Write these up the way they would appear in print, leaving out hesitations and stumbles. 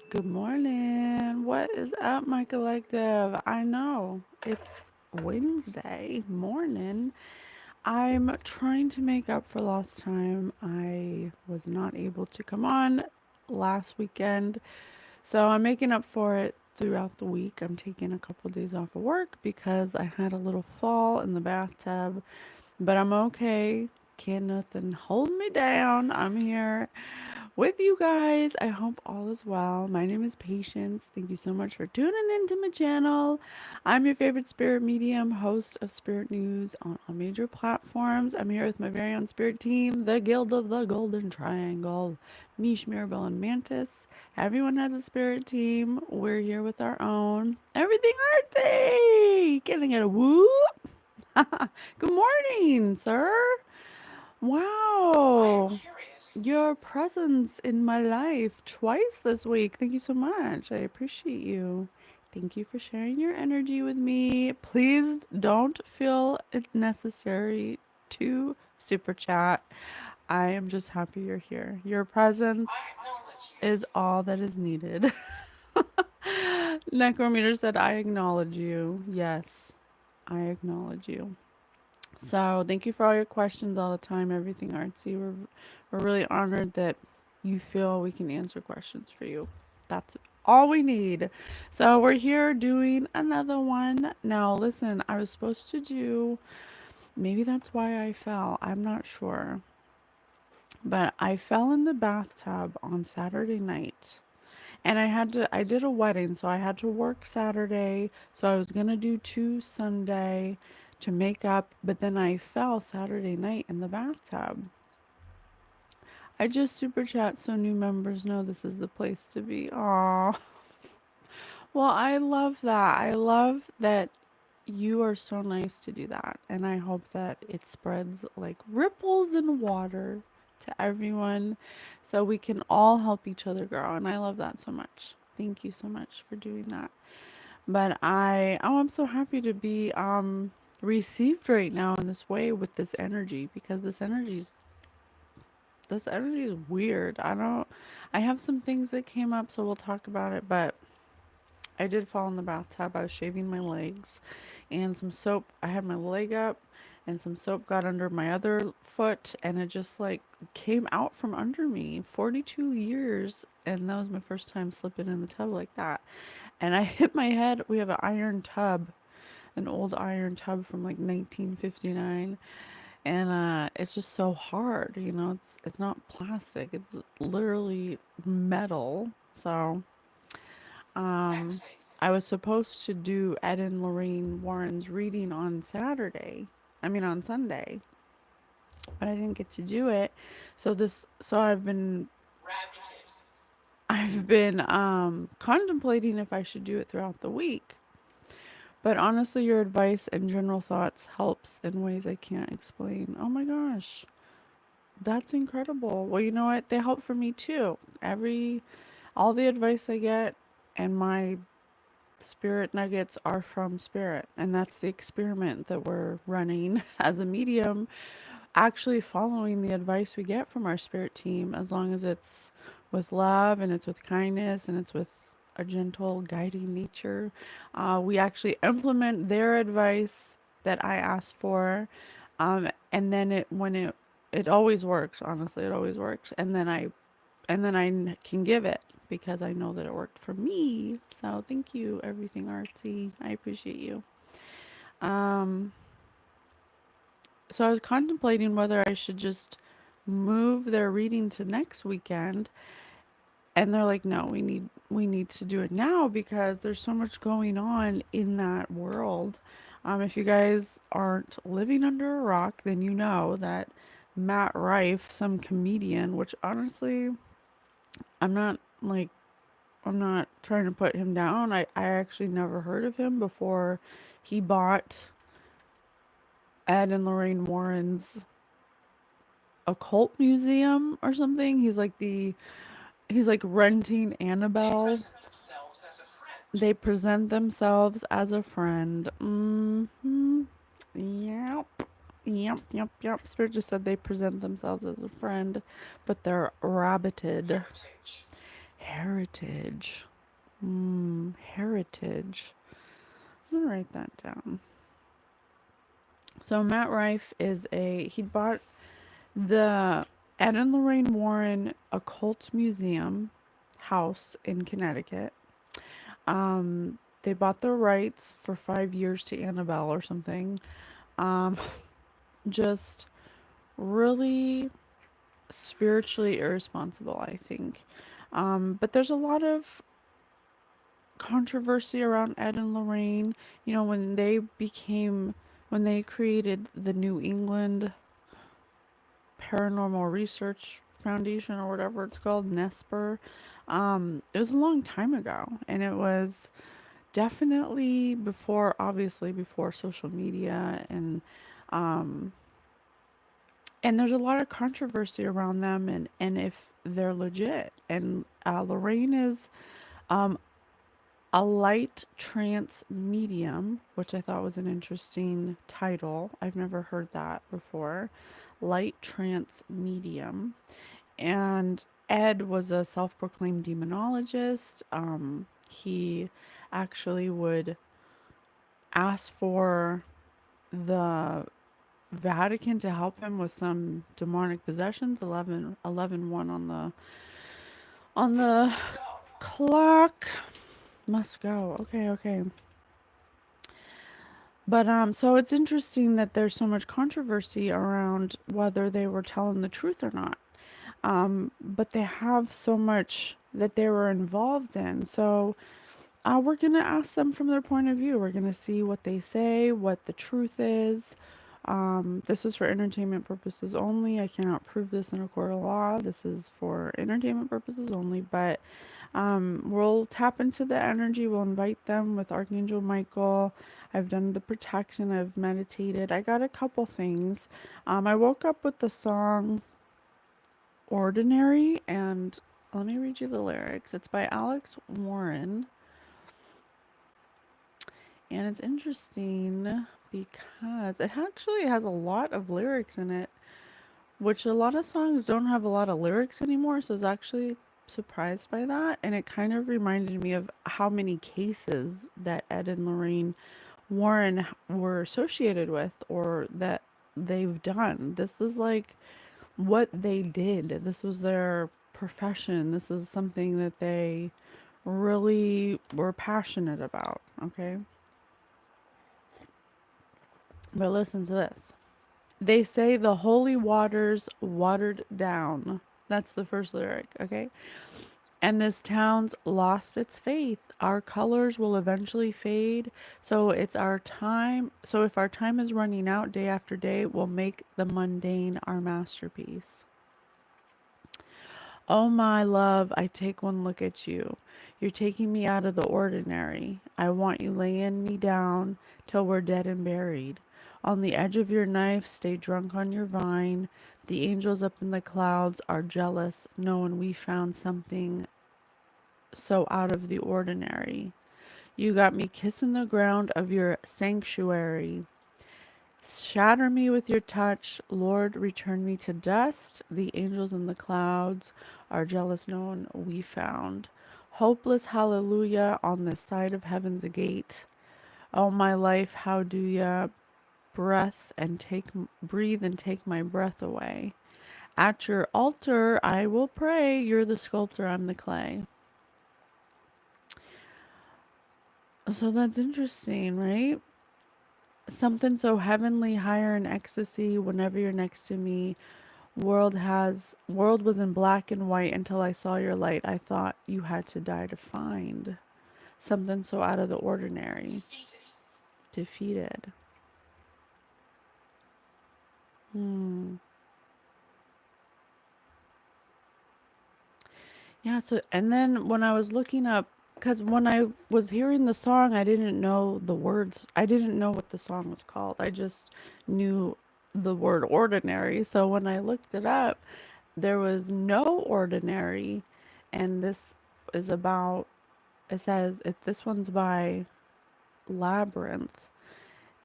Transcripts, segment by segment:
Good morning. What is up, my collective? I know it's Wednesday morning. I'm trying to make up for lost time. I was not able to come on last weekend, so I'm making up for it throughout the week. I'm taking a couple days off of work because I had a little fall in the bathtub, but I'm okay. Can't nothing hold me down. I'm here with you guys. I hope all is well. My name is Patience. Thank you so much for tuning into my channel. I'm your favorite spirit medium, host of Spirit News on all major platforms. I'm here with my very own spirit team, the Guild of the Golden Triangle, Mish, Mirabelle, and Mantis. Everyone has a spirit team. We're here with our own. Everything Earthy! Getting it a whoop. Good morning, sir. Wow. Your presence in my life twice this week. Thank you so much. I appreciate you. Thank you for sharing your energy with me. Please don't feel it necessary to super chat. I am just happy you're here. Your presence is all that is needed. Necrometer said, I acknowledge you. Yes, I acknowledge you. So thank you for all your questions all the time, everything artsy. We're really honored that you feel we can answer questions for you. That's all we need. So we're here doing another one. Now listen, I was supposed to do, maybe that's why I fell. I'm not sure. But I fell in the bathtub on Saturday night. And I did a wedding, so I had to work Saturday. So I was gonna do two Sunday to make up, but then I fell Saturday night in the bathtub. I just super chat so new members know this is the place to be. Aw. Well, I love that. I love that you are so nice to do that. And I hope that it spreads like ripples in water to everyone so we can all help each other grow. And I love that so much. Thank you so much for doing that. But I'm so happy to be received right now in this way with this energy because this energy is weird. I have some things that came up, so we'll talk about it, but I did fall in the bathtub. I was shaving my legs and some soap. I had my leg up and some soap got under my other foot and it just like came out from under me. 42 years and that was my first time slipping in the tub like that. And I hit my head. We have an iron tub, an old iron tub from like 1959, and it's just so hard. It's not plastic. It's literally metal. So um, I was supposed to do Ed and Lorraine Warren's reading on Saturday. I mean on Sunday, but I didn't get to do it. So I've been contemplating if I should do it throughout the week. But honestly, your advice and general thoughts helps in ways I can't explain. Oh my gosh, that's incredible. Well, you know what? They help for me too. All the advice I get and my spirit nuggets are from spirit. And that's the experiment that we're running as a medium, actually following the advice we get from our spirit team, as long as it's with love and it's with kindness and it's with a gentle guiding nature. We actually implement their advice that I asked for. And then it always works. Honestly, it always works. And then I can give it because I know that it worked for me. So thank you, everything artsy. I appreciate you. Um, so I was contemplating whether I should just move their reading to next weekend. And they're like, no, we need to do it now because there's so much going on in that world. If you guys aren't living under a rock, then you know that Matt Rife, some comedian, which honestly, I'm not like I'm not trying to put him down. I actually never heard of him before he bought Ed and Lorraine Warren's occult museum or something. He's like renting Annabelle. They present themselves as a friend. Mm-hmm. Yep. Yep. Spirit just said they present themselves as a friend, but they're rabbited. Heritage. Heritage. I'm gonna write that down. So Matt Rife he bought the Ed and Lorraine Warren Occult Museum house in Connecticut. They bought the rights for 5 years to Annabelle or something. Um, just really spiritually irresponsible, I think. But there's a lot of controversy around Ed and Lorraine. You know, when they created the New England Paranormal Research Foundation or whatever it's called, NESPER. It was a long time ago, and it was definitely before, obviously, before social media, um, and there's a lot of controversy around them and if they're legit. And Lorraine is um, a light trance medium, which I thought was an interesting title. I've never heard that before. Light trance medium. And Ed was a self proclaimed demonologist. He actually would ask for the Vatican to help him with some demonic possessions. 11 1 on the clock. Must go. Okay, okay. But so it's interesting that there's so much controversy around whether they were telling the truth or not. But they have so much that they were involved in. So we're going to ask them from their point of view. We're going to see what they say, what the truth is. This is for entertainment purposes only. I cannot prove this in a court of law. This is for entertainment purposes only. But we'll tap into the energy. We'll invite them with Archangel Michael. I've done the protection. I've meditated. I got a couple things. I woke up with the song Ordinary, and let me read you the lyrics. It's by Alex Warren, and it's interesting because it actually has a lot of lyrics in it, which a lot of songs don't have a lot of lyrics anymore, so I was actually surprised by that. And it kind of reminded me of how many cases that Ed and Lorraine Warren were associated with or that they've done. This is like what they did. This was their profession. This is something that they really were passionate about, okay? But listen to this. They say the holy waters watered down. That's the first lyric, okay? And this town's lost its faith. Our colors will eventually fade. So it's our time. So if our time is running out day after day, we'll make the mundane our masterpiece. Oh, my love, I take one look at you. You're taking me out of the ordinary. I want you laying me down till we're dead and buried. On the edge of your knife, stay drunk on your vine. The angels up in the clouds are jealous, knowing we found something so out of the ordinary. You got me kissing the ground of your sanctuary. Shatter me with your touch, Lord, return me to dust. The angels in the clouds are jealous knowing we found. Hopeless hallelujah on the side of heaven's gate. Oh, my life, how do ya breathe and take my breath away. At your altar I will pray. You're the sculptor, I'm the clay. So that's interesting, right? Something so heavenly, higher in ecstasy whenever you're next to me. World was in black and white until I saw your light. I thought you had to die to find something so out of the ordinary. Defeated. Yeah, so and then when I was looking up, because when I was hearing the song, I didn't know the words. I didn't know what the song was called. I just knew the word ordinary. So when I looked it up, there was no ordinary. And this is about, it says, this one's by Labyrinth.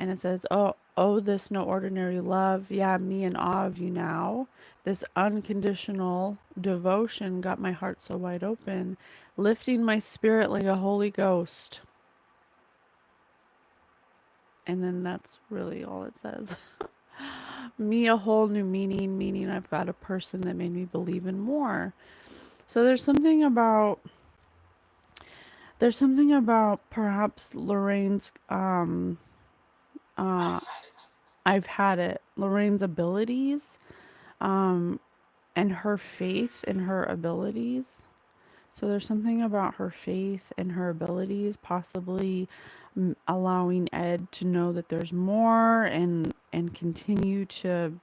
And it says, oh, this no ordinary love. Yeah, me in awe of you now. This unconditional devotion got my heart so wide open, lifting my spirit like a Holy Ghost. And then that's really all it says. Me a whole new meaning, meaning I've got a person that made me believe in more. So there's something about perhaps Lorraine's uh I've had it. Lorraine's abilities, um, and her faith in her abilities. So there's something about her faith and her abilities, possibly allowing Ed to know that there's more, and continue to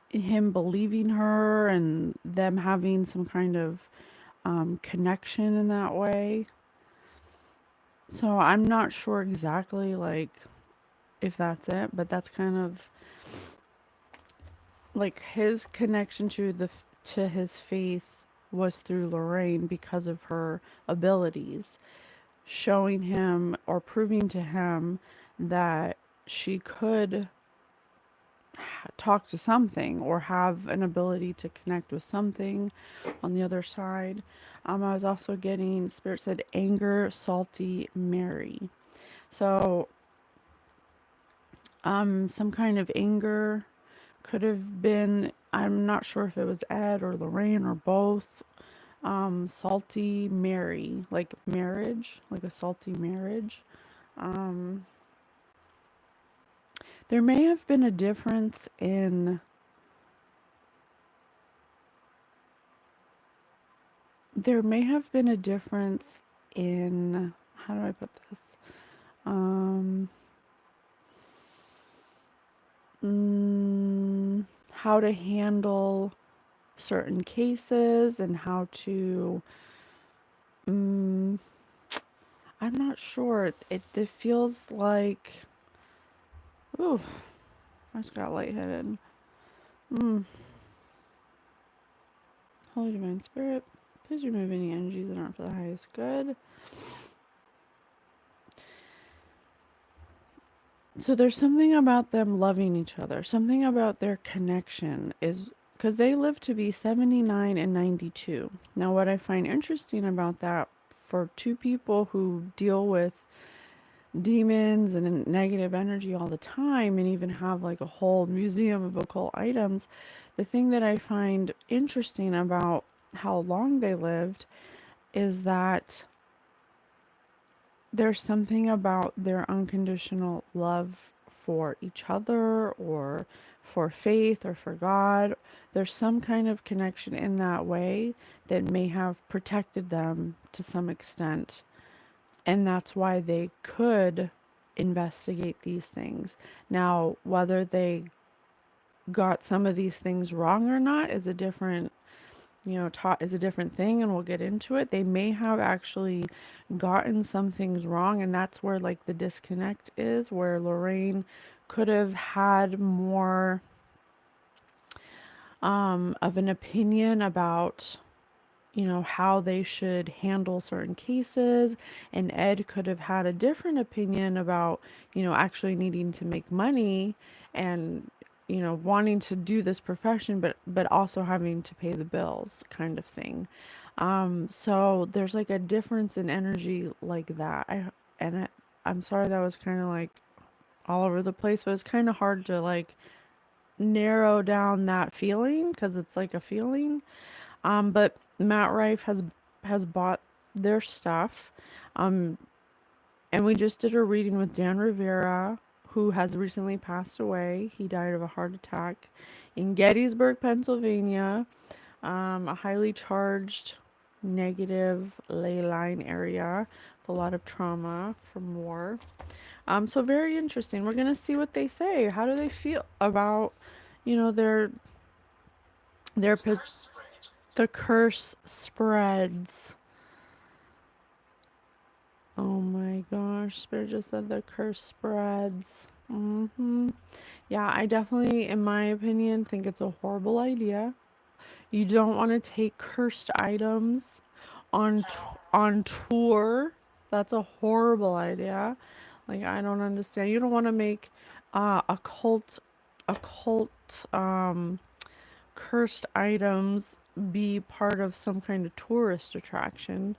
him believing her and them having some kind of connection in that way. So I'm not sure exactly like if that's it, but that's kind of like his connection to his faith was through Lorraine because of her abilities, showing him or proving to him that she could talk to something or have an ability to connect with something on the other side. I was also getting, Spirit said, anger, salty, Mary. So, some kind of anger could have been, I'm not sure if it was Ed or Lorraine or both. Salty Mary, like marriage, like a salty marriage. Um, there may have been a difference in, there may have been a difference in, how do I put this? Um, how to handle certain cases and how to, mm, I'm not sure. It feels like, ooh, I just got lightheaded. Mm, Holy Divine Spirit, please remove any energies that aren't for the highest good. So there's something about them loving each other, something about their connection is because they live to be 79 and 92. Now, what I find interesting about that for two people who deal with demons and negative energy all the time and even have like a whole museum of occult items, the thing that I find interesting about how long they lived is that there's something about their unconditional love for each other or for faith or for God. There's some kind of connection in that way that may have protected them to some extent. And that's why they could investigate these things. Now, whether they got some of these things wrong or not is a different, taught is a different thing, and we'll get into it. They may have actually gotten some things wrong, and that's where like the disconnect is, where Lorraine could have had more of an opinion about how they should handle certain cases, and Ed could have had a different opinion about actually needing to make money and wanting to do this profession, but also having to pay the bills kind of thing. So there's like a difference in energy like that. I'm sorry that was kind of like all over the place, but it's kind of hard to like narrow down that feeling because it's like a feeling. But Matt Rife has bought their stuff. Um, and we just did a reading with Dan Rivera, who has recently passed away. He died of a heart attack in Gettysburg, Pennsylvania, a highly charged negative ley line area with a lot of trauma from war. So very interesting. We're gonna see what they say. How do they feel about, you know, their the curse spreads. Oh my gosh, Spirit just said the curse spreads. Yeah, I definitely, in my opinion, think it's a horrible idea. You don't want to take cursed items on tour. That's a horrible idea. Like, I don't understand. You don't want to make occult, occult, um, cursed items be part of some kind of tourist attraction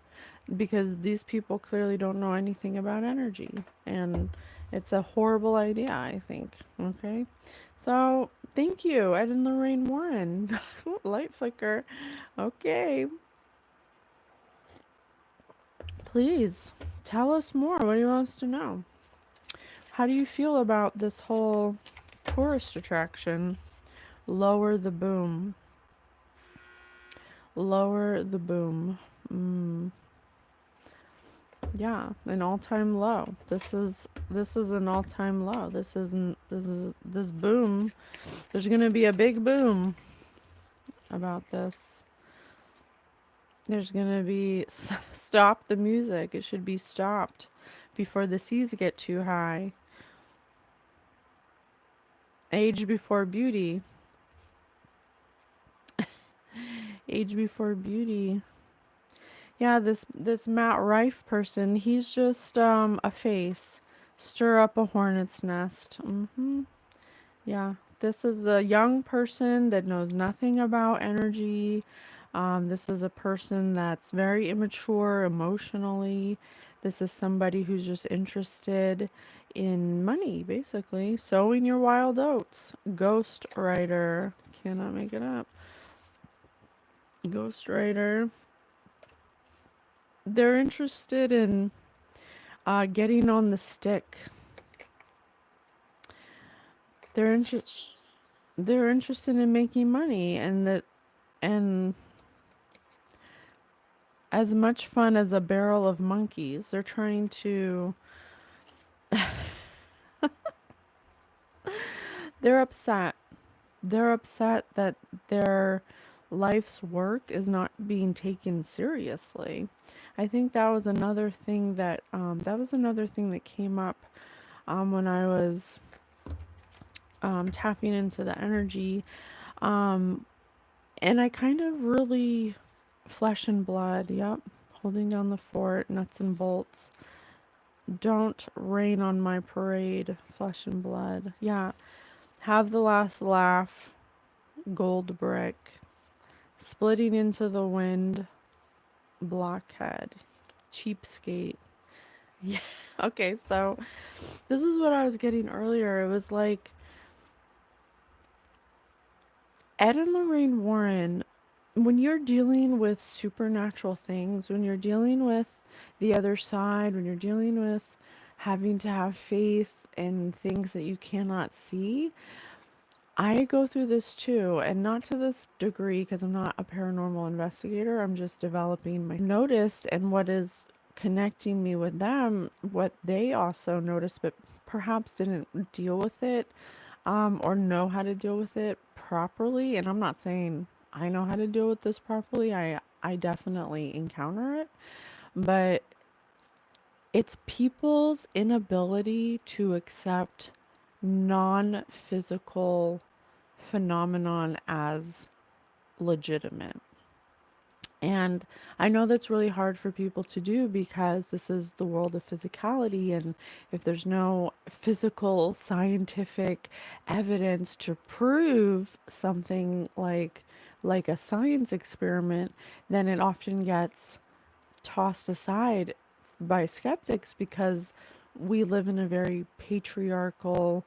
because these people clearly don't know anything about energy. And it's a horrible idea, I think. Okay. So, thank you, Ed and Lorraine Warren. Light flicker. Okay. Please tell us more. What do you want us to know? How do you feel about this whole tourist attraction? Lower the boom. Lower the boom. Mm, yeah, an all-time low. This is an all-time low. This boom. There's gonna be a big boom about this. There's gonna be stop the music. It should be stopped before the seas get too high. Age before beauty. Age before beauty. Yeah, this Matt Rife person, he's just a face. Stir up a hornet's nest. Yeah, this is a young person that knows nothing about energy. This is a person that's very immature emotionally. This is somebody who's just interested in money, basically. Sowing your wild oats. Ghost writer. Cannot make it up. Ghost writer. They're interested in getting on the stick. They're inter- they're interested in making money, and as much fun as a barrel of monkeys. They're trying to. They're upset. They're upset that their life's work is not being taken seriously. I think that was another thing that came up when I was tapping into the energy. Um, and I kind of really flesh and blood, yep, holding down the fort, nuts and bolts. Don't rain on my parade, flesh and blood. Yeah, have the last laugh, gold brick, splitting into the wind, blockhead, cheapskate. Yeah, okay, so this is what I was getting earlier. It was like Ed and Lorraine Warren, when you're dealing with supernatural things, when you're dealing with the other side, when you're dealing with having to have faith in things that you cannot see, I go through this too, and not to this degree because I'm not a paranormal investigator. I'm just developing my notice and what is connecting me with them, what they also noticed, but perhaps didn't deal with it or know how to deal with it properly. And I'm not saying I know how to deal with this properly. I definitely encounter it, but it's people's inability to accept non-physical phenomenon as legitimate. And I know that's really hard for people to do because this is the world of physicality. And if there's no physical scientific evidence to prove something like a science experiment, then it often gets tossed aside by skeptics because we live in a very patriarchal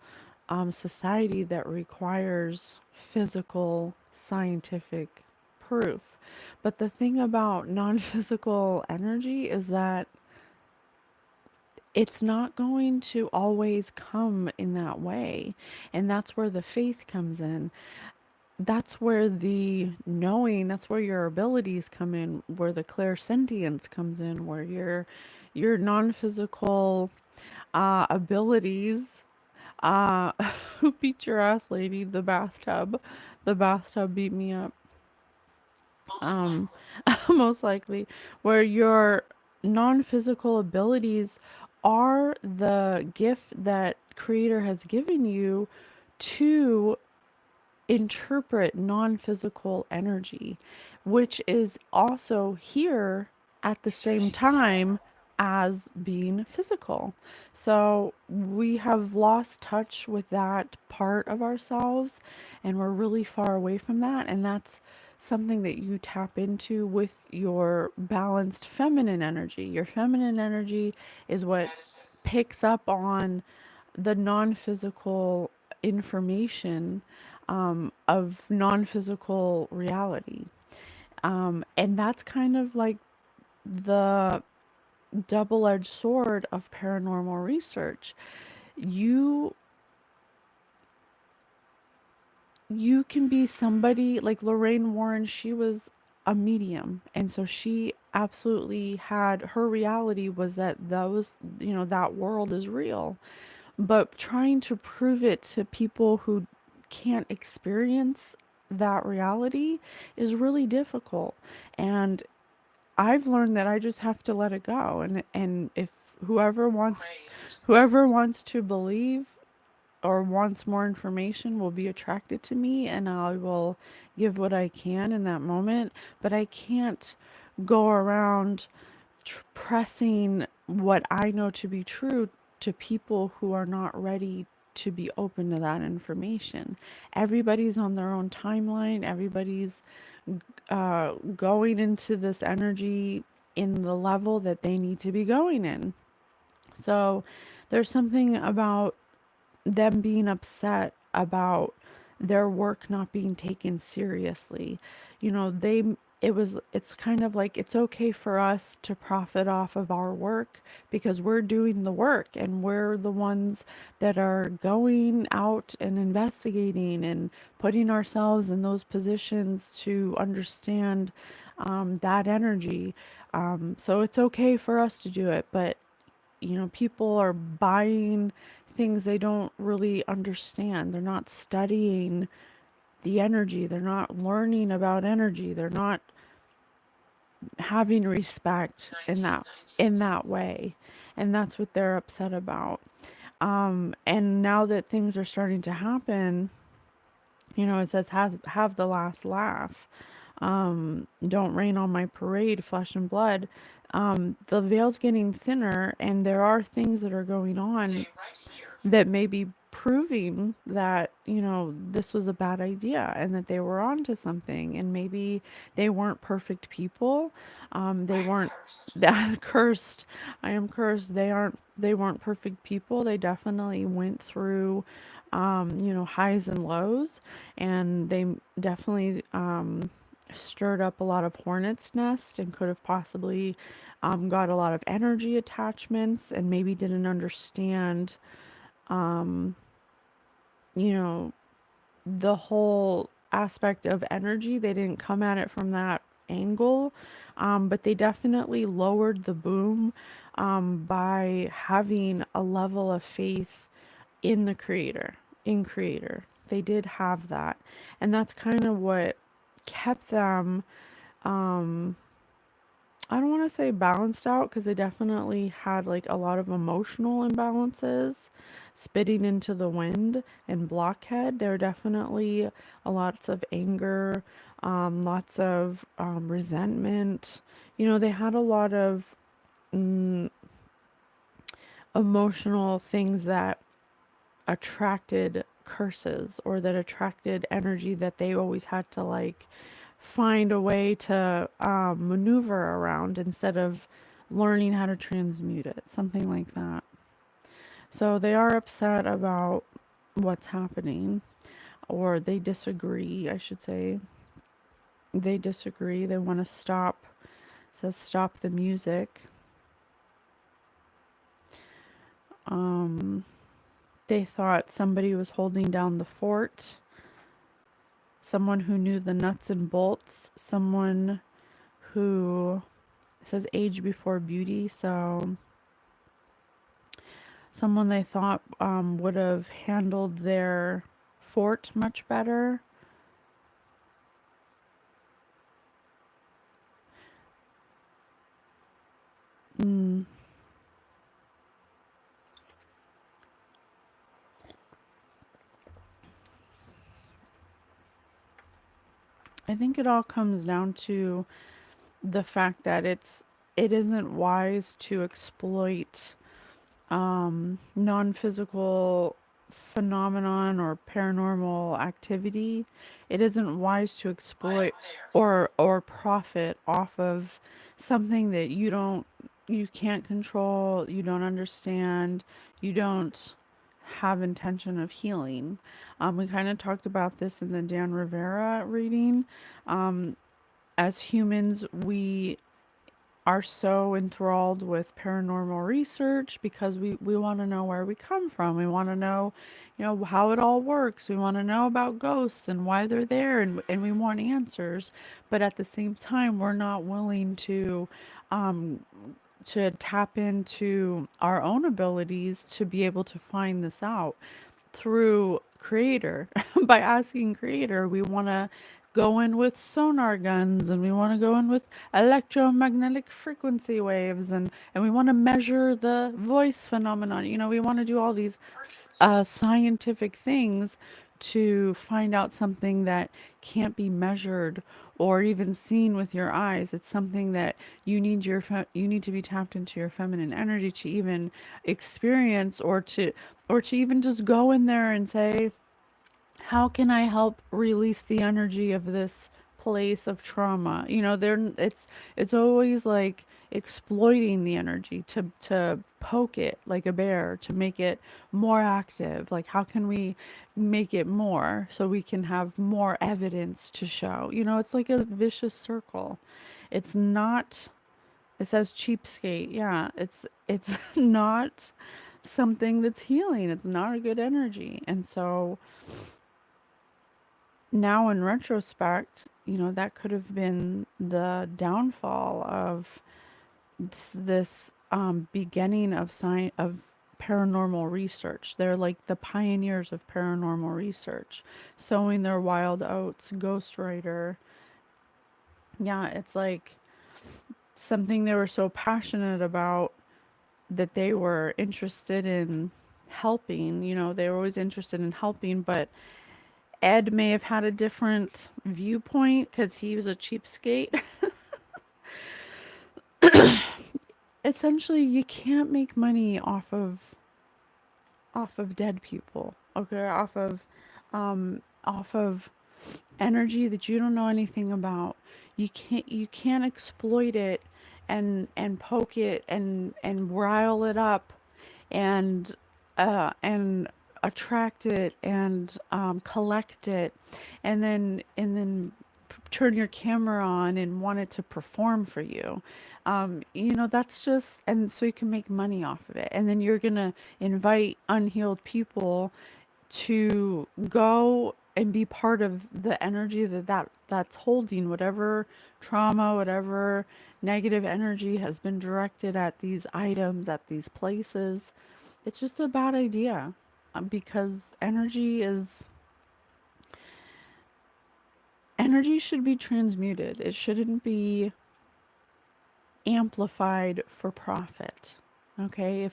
society that requires physical scientific proof. But the thing about non physical energy is that it's not going to always come in that way. And that's where the faith comes in. That's where the knowing, that's where your abilities come in, where the clairsentience comes in, where your non-physical abilities who beat your ass, lady, the bathtub beat me up, um most likely, where your non-physical abilities are the gift that creator has given you to interpret non-physical energy, which is also here at the same time as being physical. So we have lost touch with that part of ourselves and we're really far away from that. And that's something that you tap into with your balanced feminine energy. Your feminine energy is what picks up on the non physical information of non physical reality. And that's kind of like the double edged sword of paranormal research. You you can be somebody like Lorraine Warren, she was a medium. And so she absolutely had her reality was that those, that world is real. But trying to prove it to people who can't experience that reality is really difficult. And I've learned that I just have to let it go. And if whoever wants whoever wants to believe or wants more information will be attracted to me and I will give what I can in that moment, but I can't go around pressing what I know to be true to people who are not ready to be open to that information. Everybody's on their own timeline, everybody's going into this energy in the level that they need to be going in. So there's something about them being upset about their work not being taken seriously. It's kind of like it's okay for us to profit off of our work because we're doing the work and we're the ones that are going out and investigating and putting ourselves in those positions to understand that energy. So it's okay for us to do it, but people are buying things they don't really understand. They're not studying the energy. They're not learning about energy. They're not having respect in that way. And that's what they're upset about. And now that things are starting to happen, it says have the last laugh. Don't rain on my parade, flesh and blood. The veil's getting thinner, and there are things that are going on that may be proving that this was a bad idea and that they were onto something, and maybe they weren't perfect people. They weren't that cursed. I am cursed. They weren't perfect people. They definitely went through highs and lows, and they definitely stirred up a lot of hornets nest and could have possibly got a lot of energy attachments and maybe didn't understand you know, the whole aspect of energy. They didn't come at it from that angle, but they definitely lowered the boom by having a level of faith in the creator, in creator. They did have that. And that's kind of what kept them I don't want to say balanced out because they definitely had like a lot of emotional imbalances, spitting into the wind and blockhead. There were definitely a lots of anger, lots of resentment. They had a lot of emotional things that attracted curses or that attracted energy that they always had to like find a way to maneuver around instead of learning how to transmute it, something like that. So they are upset about what's happening, or they disagree, I should say. They disagree. They want to stop, it says stop the music. They thought somebody was holding down the fort, someone who knew the nuts and bolts, someone who says age before beauty, so someone they thought would have handled their fort much better. Mm, I think it all comes down to the fact that it's it isn't wise to exploit non-physical phenomenon or paranormal activity. It isn't wise to exploit or profit off of something that you can't control, you don't understand, you don't have intention of healing. We kind of talked about this in the Dan Rivera reading. As humans, we are so enthralled with paranormal research because we want to know where we come from. We want to know, how it all works. We want to know about ghosts and why they're there, and we want answers. But at the same time, we're not willing to tap into our own abilities to be able to find this out through creator. By asking creator, we want to go in with sonar guns, and we want to go in with electromagnetic frequency waves, and we want to measure the voice phenomenon. We want to do all these scientific things to find out something that can't be measured or even seen with your eyes. It's something that you need to be tapped into your feminine energy to even experience, or to even just go in there and say, how can I help release the energy of this place of trauma? It's always like exploiting the energy to poke it like a bear, to make it more active. Like, how can we make it more so we can have more evidence to show? It's like a vicious circle. It's not, it says cheapskate. Yeah, it's not something that's healing. It's not a good energy. And so now in retrospect, that could have been the downfall of this beginning of paranormal research. They're like the pioneers of paranormal research, sowing their wild oats, ghostwriter. Yeah, it's like something they were so passionate about that they were interested in helping. They were always interested in helping, but Ed may have had a different viewpoint because he was a cheapskate. Essentially, you can't make money off of dead people. Okay, off of energy that you don't know anything about. You can't exploit it and poke it and rile it up and attract it and collect it, and then turn your camera on and want it to perform for you. That's just, and so you can make money off of it. And then you're gonna invite unhealed people to go and be part of the energy that's holding whatever trauma, whatever negative energy has been directed at these items, at these places. It's just a bad idea, because energy should be transmuted. It shouldn't be amplified for profit. Okay,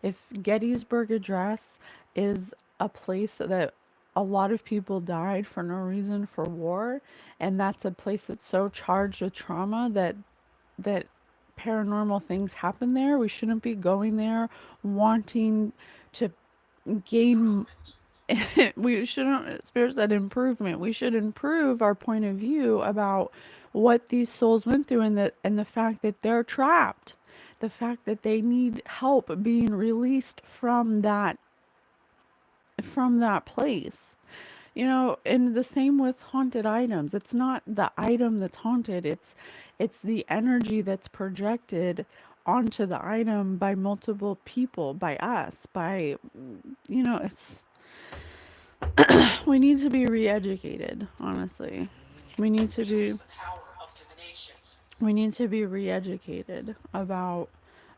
if Gettysburg Address is a place that a lot of people died for no reason for war, and that's a place that's so charged with trauma that paranormal things happen there, we shouldn't be going there wanting to gain. We shouldn't, Spirit said improvement. We should improve our point of view about what these souls went through, and the fact that they're trapped, the fact that they need help being released from that place. And the same with haunted items. It's not the item that's haunted, it's the energy that's projected onto the item by multiple people, by us, by, it's, we need to be re-educated, honestly. We need to be we need to be re-educated about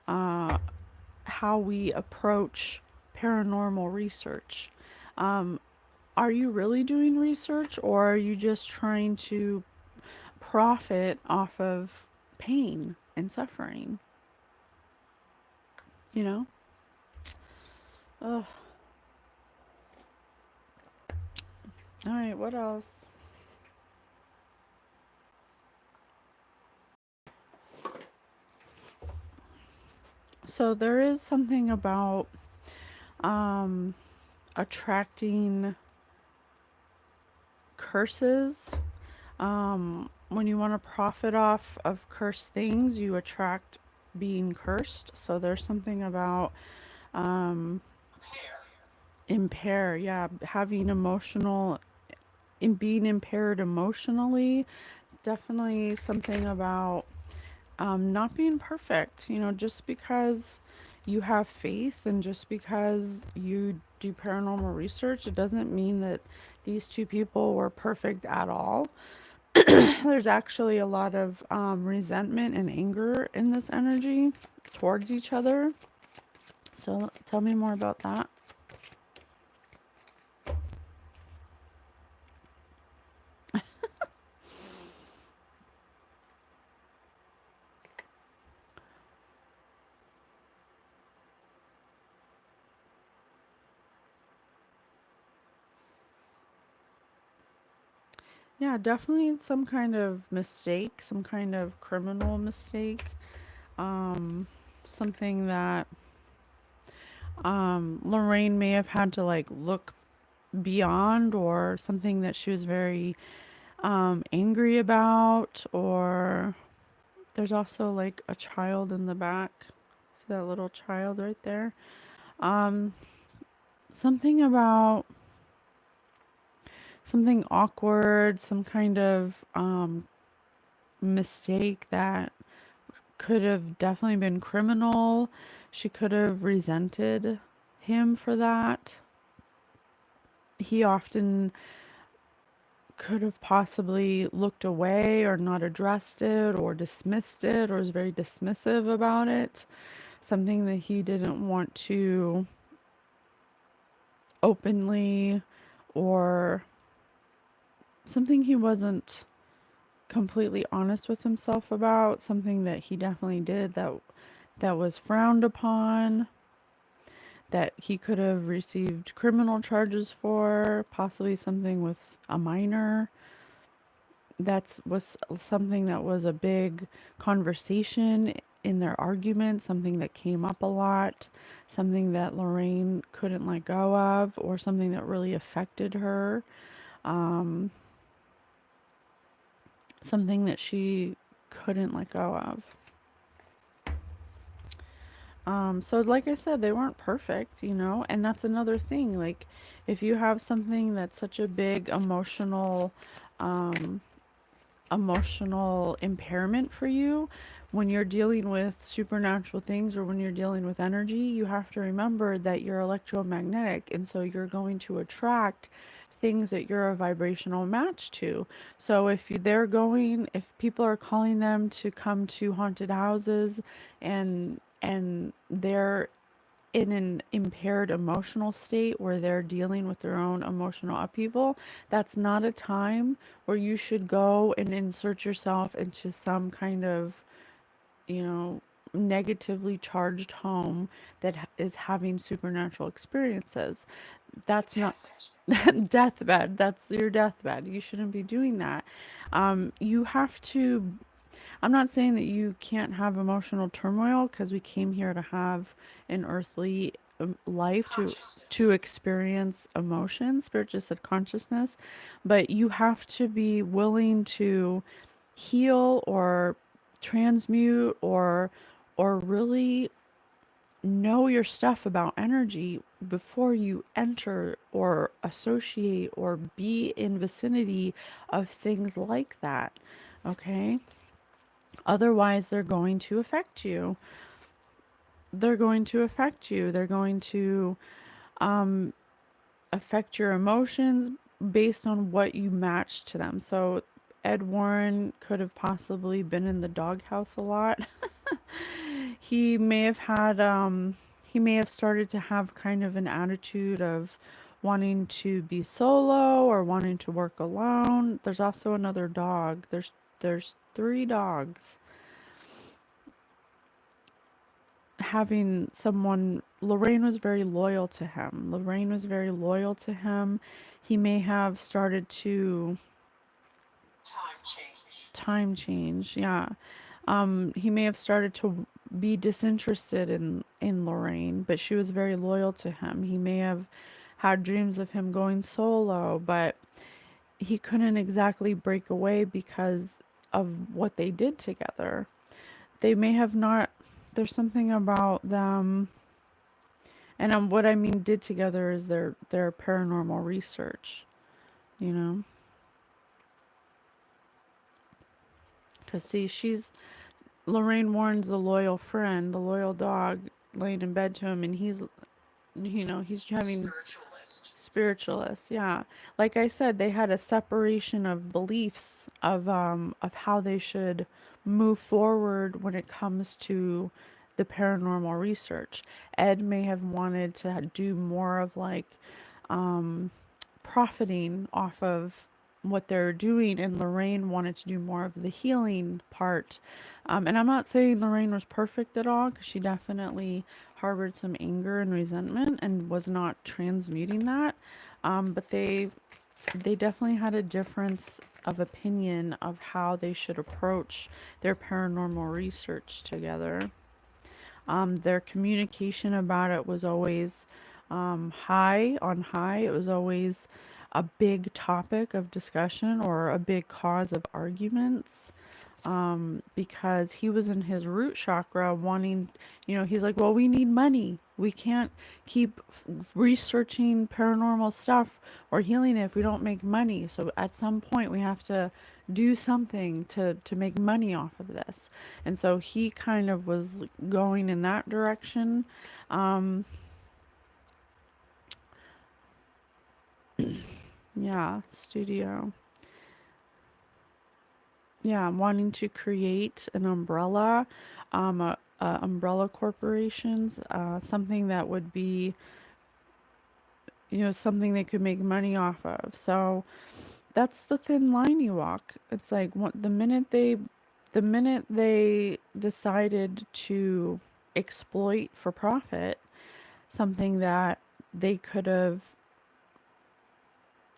how we approach paranormal research. Are you really doing research, or are you just trying to profit off of pain and suffering? You know? Ugh. All right, what else? So there is something about um, attracting curses. When you want to profit off of cursed things, you attract being cursed. So there's something about um, impair, yeah, having emotional, in being impaired emotionally. Definitely something about not being perfect. You know, just because you have faith and just because you do paranormal research, it doesn't mean that these two people were perfect at all. There's actually a lot of resentment and anger in this energy towards each other. So tell me more about that. Yeah, definitely some kind of mistake, some kind of criminal mistake. Um, something that Lorraine may have had to like look beyond, or something that she was very angry about, or there's also like a child in the back. See that little child right there? Um, something about something awkward, some kind of mistake that could have definitely been criminal. She could have resented him for that. He often could have possibly looked away or not addressed it or dismissed it or was very dismissive about it. Something that he didn't want to openly, or something he wasn't completely honest with himself about, something that he definitely did that was frowned upon, that he could have received criminal charges for, possibly something with a minor. That's was something that was a big conversation in their argument, something that came up a lot, something that Lorraine couldn't let go of, or something that really affected her, um, something that she couldn't let go of. So like I said, they weren't perfect, you know, and that's another thing. Like, if you have something that's such a big um, emotional impairment for you, when you're dealing with supernatural things or when you're dealing with energy, you have to remember that you're electromagnetic, and so you're going to attract things that you're a vibrational match to. So if people are calling them to come to haunted houses, and they're in an impaired emotional state where they're dealing with their own emotional upheaval, that's not a time where you should go and insert yourself into some kind of, you know, negatively charged home that is having supernatural experiences. That's not deathbed. That's your deathbed. You shouldn't be doing that. You have to I'm not saying that you can't have emotional turmoil, because we came here to have an earthly life to experience emotion, spirit just said consciousness, but you have to be willing to heal or transmute or really know your stuff about energy before you enter or associate or be in vicinity of things like that. Okay? Otherwise, they're going to affect you. They're going to affect you. They're going to um, affect your emotions based on what you match to them. So, Ed Warren could have possibly been in the doghouse a lot. He may have had, he may have started to have kind of an attitude of wanting to be solo or wanting to work alone. There's also another dog. There's three dogs. Having someone, Lorraine was very loyal to him. Lorraine was very loyal to him. He may have started to time change. Yeah. He may have started to be disinterested in Lorraine, but she was very loyal to him. He may have had dreams of him going solo, but he couldn't exactly break away because of what they did together. They may have not, there's something about them, and what I mean did together is their paranormal research, you know? Because see, Lorraine Warren's the loyal friend, the loyal dog laying in bed to him, and he's having spiritualist, yeah. Like I said, they had a separation of beliefs of how they should move forward when it comes to the paranormal research. Ed may have wanted to do more of like um profiting off of what they're doing, and Lorraine wanted to do more of the healing part. And I'm not saying Lorraine was perfect at all, because she definitely harbored some anger and resentment and was not transmuting that. But they definitely had a difference of opinion of how they should approach their paranormal research together. Their communication about it was always high on high. It was always a big topic of discussion or a big cause of arguments, because he was in his root chakra wanting, he's like, well, we need money. We can't keep researching paranormal stuff or healing it if we don't make money. So at some point we have to do something to make money off of this. And so he kind of was going in that direction. Um, yeah, studio. Yeah, wanting to create an umbrella, umbrella corporations, something that would be, something they could make money off of. So that's the thin line you walk. It's like the minute they decided to exploit for profit something that they could have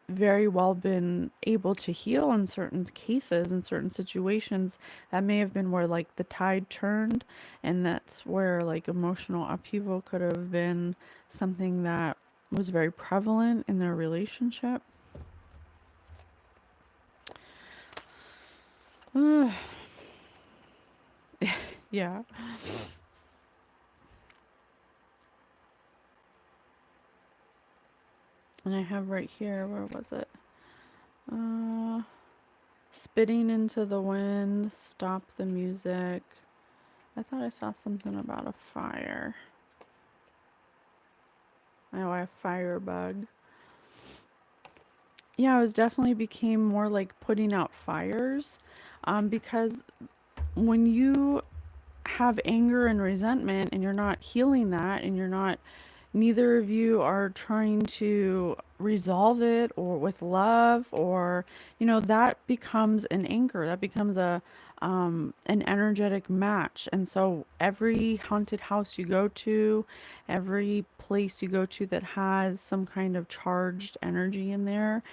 very well been able to heal in certain cases, in certain situations, that may have been where like the tide turned, and that's where like emotional upheaval could have been something that was very prevalent in their relationship. Yeah. And I have right here, where was it? Uh, spitting into the wind, stop the music. I thought I saw something about a fire. Oh, a firebug. Yeah, it was definitely became more like putting out fires, because when you have anger and resentment and you're not healing that, and neither of you are trying to resolve it or with love, or that becomes an anchor, that becomes an energetic match. And so every haunted house you go to, every place you go to that has some kind of charged energy in there,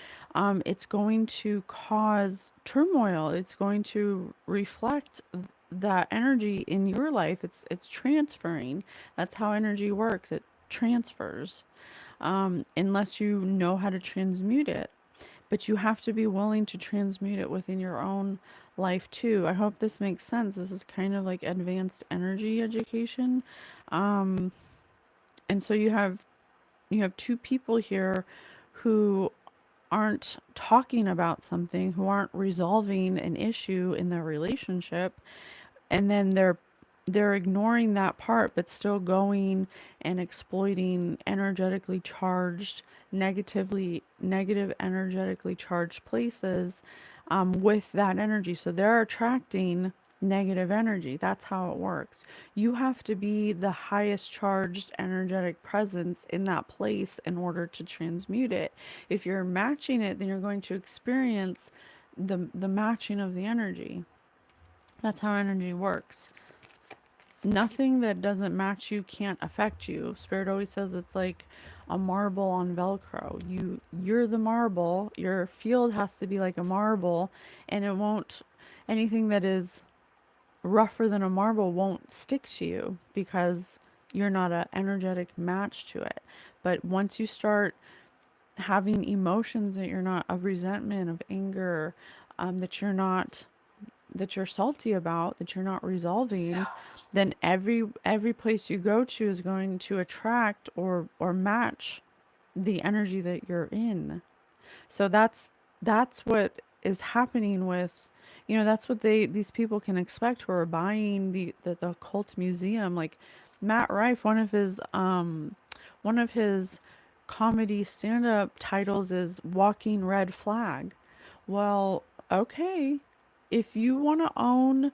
it's going to cause turmoil. It's going to reflect that energy in your life. It's transferring. That's how energy works. It transfers, unless you know how to transmute it. But you have to be willing to transmute it within your own life too. I hope this makes sense. This is kind of like advanced energy education. Um, and so you have two people here who aren't talking about something, who aren't resolving an issue in their relationship, and then they're ignoring that part, but still going and exploiting energetically charged, negative energetically charged places, with that energy. So they're attracting negative energy. That's how it works. You have to be the highest charged energetic presence in that place in order to transmute it. If you're matching it, then you're going to experience the matching of the energy. That's how energy works. Nothing that doesn't match you can't affect you. Spirit always says it's like a marble on Velcro. You're the marble. Your field has to be like a marble, and it won't, anything that is rougher than a marble won't stick to you because you're not an energetic match to it. But once you start having emotions that you're not, of resentment, of anger, that you're not, that you're salty about, that you're not resolving, then every place you go to is going to attract or match the energy that you're in. So that's what is happening with, that's what these people can expect who are buying the occult museum. Like Matt Rife, one of his comedy stand-up titles is Walking Red Flag. Well, okay, if you want to own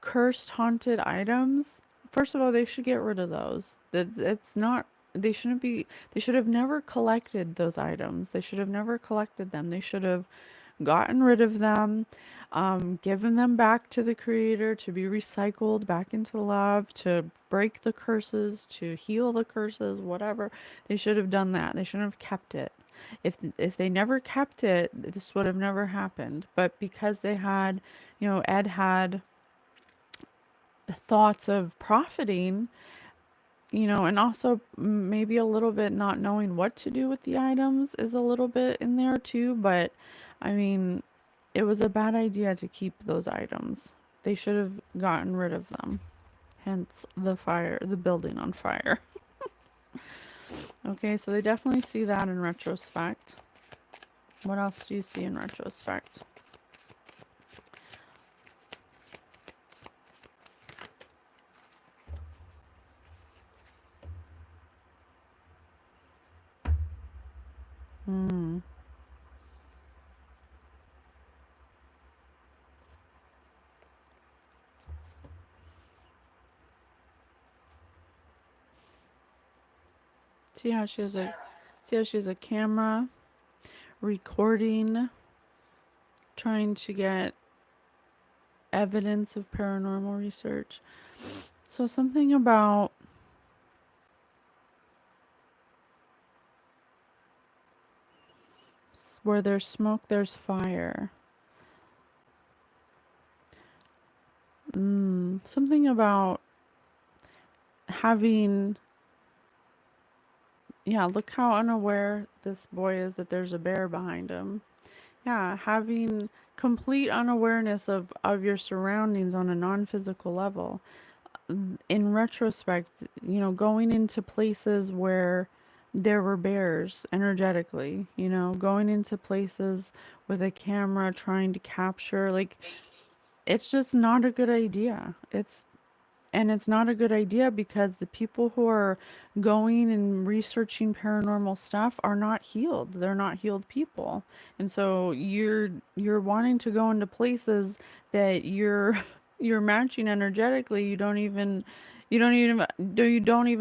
cursed haunted items, first of all, they should get rid of those. That it's not, they shouldn't be, they should have never collected those items. They should have never collected them. They should have gotten rid of them, given them back to the creator to be recycled back into love, to break the curses, to heal the curses, whatever. They should have done that. They shouldn't have kept it. If they never kept it, this would have never happened. But because they had, Ed had thoughts of profiting, and also maybe a little bit not knowing what to do with the items is a little bit in there too. But I mean, it was a bad idea to keep those items. They should have gotten rid of them. Hence the building on fire. Okay, so they definitely see that in retrospect. What else do you see in retrospect? Hmm. See how she has a see how she has a camera recording, trying to get evidence of paranormal research. So something about where there's smoke, there's fire. Something about having, yeah, look how unaware this boy is that there's a bear behind him. Yeah, having complete unawareness of your surroundings on a non-physical level. In retrospect, going into places where there were bears energetically, going into places with a camera trying to capture, like, it's just not a good idea. It's not a good idea because the people who are going and researching paranormal stuff are not healed. They're not healed people. And so you're wanting to go into places that you're matching energetically. You don't even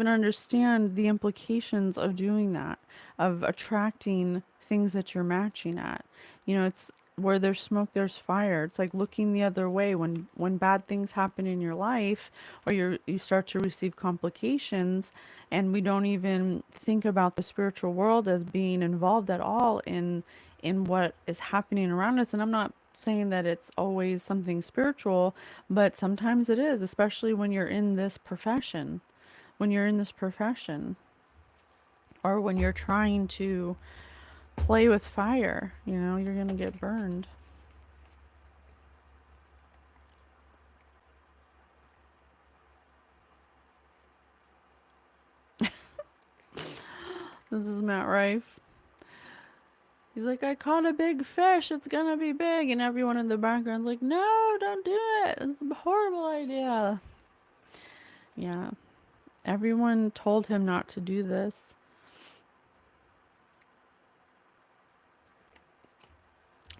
understand the implications of doing that, of attracting things that you're matching at. It's where there's smoke, there's fire. It's like looking the other way when bad things happen in your life, or you start to receive complications, and we don't even think about the spiritual world as being involved at all in what is happening around us. And I'm not saying that it's always something spiritual, but sometimes it is, especially when you're in this profession. When you're in this profession, or when you're trying to play with fire, you're gonna get burned. This is Matt Rife. He's like, I caught a big fish. It's gonna be big. And everyone in the background's like, no, don't do it. It's a horrible idea. Yeah. Everyone told him not to do this.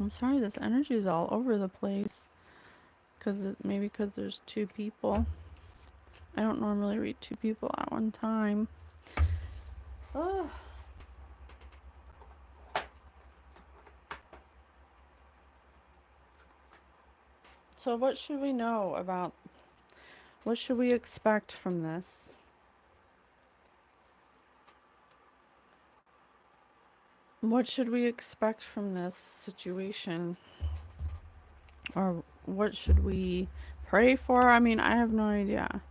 I'm sorry, this energy is all over the place. Maybe because there's two people. I don't normally read two people at one time. Oh. So what should we know about, what should we expect from this? What should we expect from this situation? Or what should we pray for? I mean, I have no idea.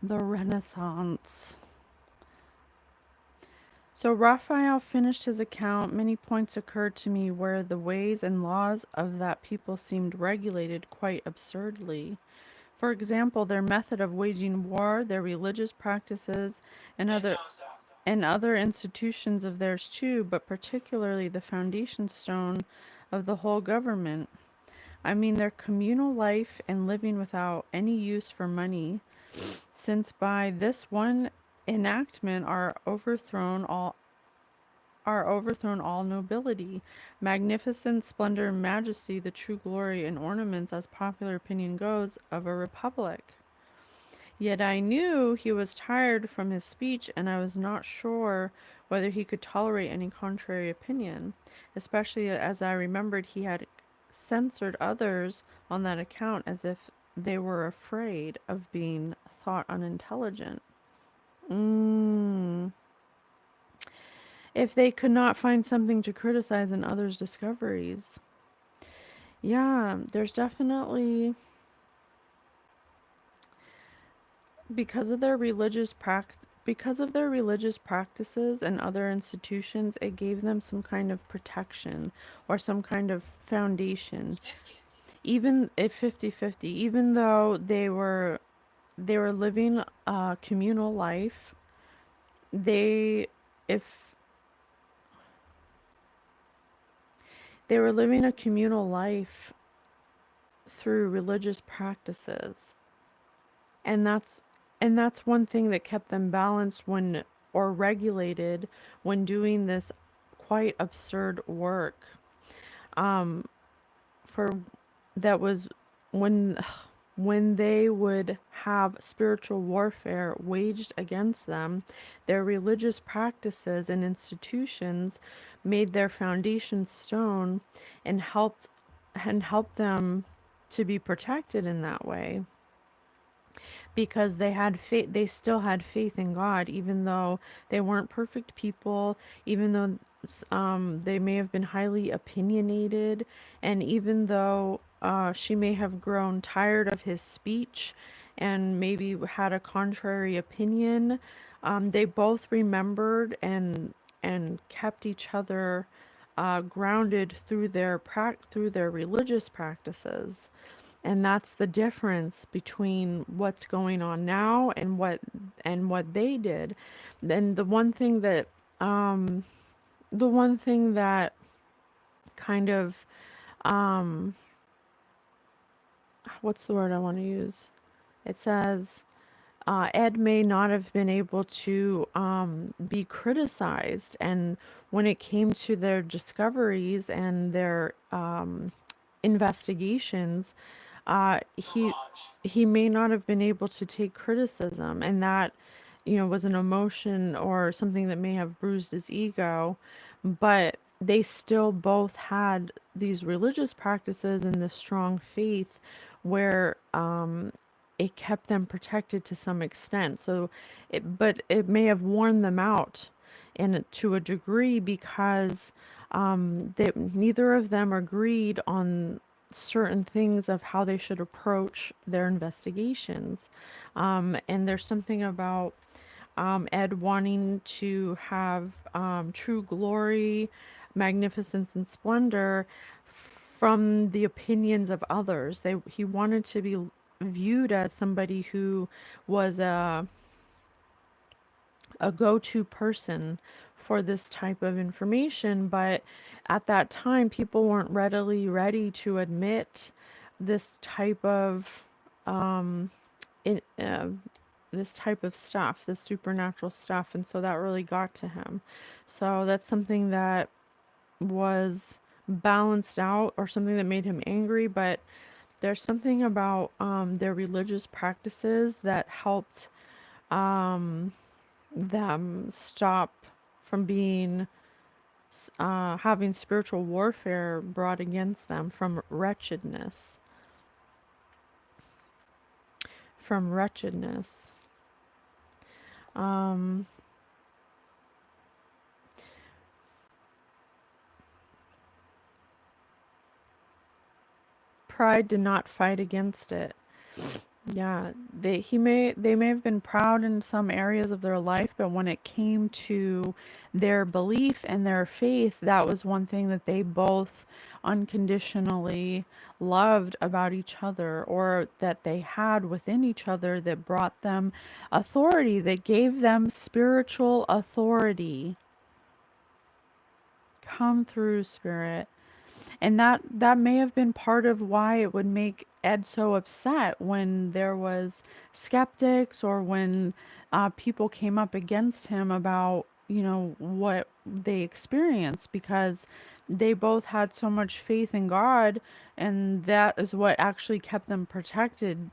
The Renaissance. So Raphael finished his account. Many points occurred to me where the ways and laws of that people seemed regulated quite absurdly. For example, their method of waging war, their religious practices, and other institutions of theirs too, but particularly the foundation stone of the whole government. I mean their communal life and living without any use for money, since by this one enactment are overthrown all nobility, magnificence, splendor, majesty, the true glory and ornaments, as popular opinion goes, of a republic. Yet I knew he was tired from his speech, and I was not sure whether he could tolerate any contrary opinion, especially as I remembered he had censored others on that account as if they were afraid of being thought unintelligent. Mm. If they could not find something to criticize in others' discoveries. Yeah, there's definitely, because of their religious practices and other institutions, it gave them some kind of protection or some kind of foundation. Even if 50-50, even though they were living a communal life, they if they were living a communal life through religious practices. And that's one thing that kept them balanced when or regulated when doing this quite absurd work. Um, for that was when when they would have spiritual warfare waged against them, their religious practices and institutions made their foundation stone and helped them to be protected in that way, because they had faith. They still had faith in God, even though they weren't perfect people, even though they may have been highly opinionated, and even though she may have grown tired of his speech and maybe had a contrary opinion. They both remembered and kept each other grounded through their religious practices. And that's the difference between what's going on now and what they did. And um the one thing that kind of um what's the word I want to use? It says Ed may not have been able to be criticized, and when it came to their discoveries and their investigations, he may not have been able to take criticism, and that was an emotion or something that may have bruised his ego. But they still both had these religious practices and this strong faith where it kept them protected to some extent. But it may have worn them out in to a degree, because neither of them agreed on certain things of how they should approach their investigations. And there's something about Ed wanting to have true glory, magnificence, and splendor from the opinions of others. He wanted to be viewed as somebody who was a go-to person for this type of information, but at that time people weren't readily ready to admit this type of in, this type of stuff, this supernatural stuff, and so that really got to him. So that's something that was balanced out, or something that made him angry. But there's something about their religious practices that helped them stop from being having spiritual warfare brought against them from wretchedness. Um, pride did not fight against it. Yeah, they may have been proud in some areas of their life, but when it came to their belief and their faith, that was one thing that they both unconditionally loved about each other, or that they had within each other, that brought them authority, that gave them spiritual authority. Come through, Spirit. And that may have been part of why it would make Ed so upset when there was skeptics, or when people came up against him about, what they experienced, because they both had so much faith in God, and that is what actually kept them protected